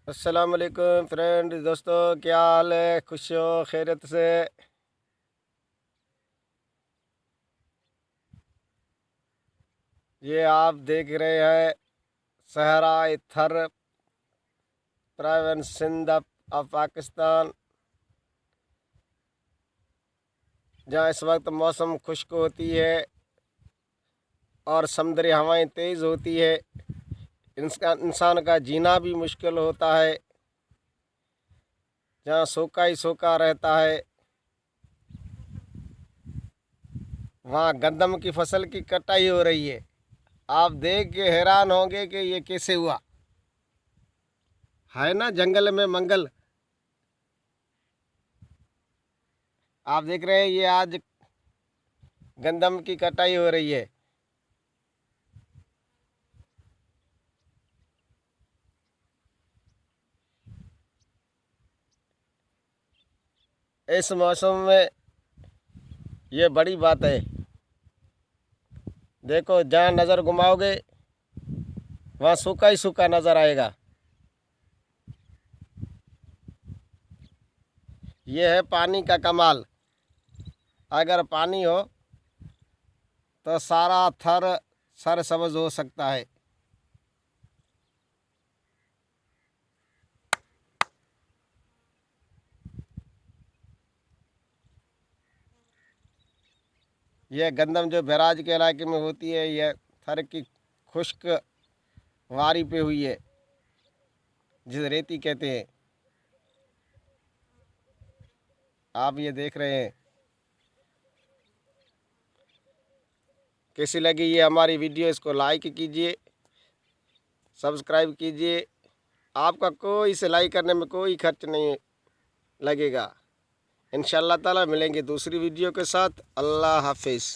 अस्सलाम वालेकुम फ्रेंड दोस्तों, क्या हाल है? खुश हो खैरियत से? ये आप देख रहे हैं सहरा थर प्रोविंस सिंध ऑफ पाकिस्तान, जहाँ इस वक्त मौसम खुश्क होती है और समुद्री हवाएं तेज़ होती है। इंसान का जीना भी मुश्किल होता है, जहाँ सूखा ही सूखा रहता है। वहाँ गंदम की फसल की कटाई हो रही है। आप देख के हैरान होंगे कि ये कैसे हुआ है ना, जंगल में मंगल। आप देख रहे हैं ये आज गंदम की कटाई हो रही है। इस मौसम में ये बड़ी बात है। देखो, जहाँ नज़र घुमाओगे वहाँ सूखा ही सूखा नज़र आएगा। ये है पानी का कमाल। अगर पानी हो तो सारा थर सरसब्ज हो सकता है। यह गंदम जो बैराज के इलाके में होती है, यह थर की खुश्क वारी पे हुई है, जिसे रेती कहते हैं। आप ये देख रहे हैं। कैसी लगी ये हमारी वीडियो? इसको लाइक कीजिए, सब्सक्राइब कीजिए। आपका कोई से लाइक करने में कोई खर्च नहीं लगेगा। इंशाअल्लाह ताला मिलेंगे दूसरी वीडियो के साथ। अल्लाह हाफिज़।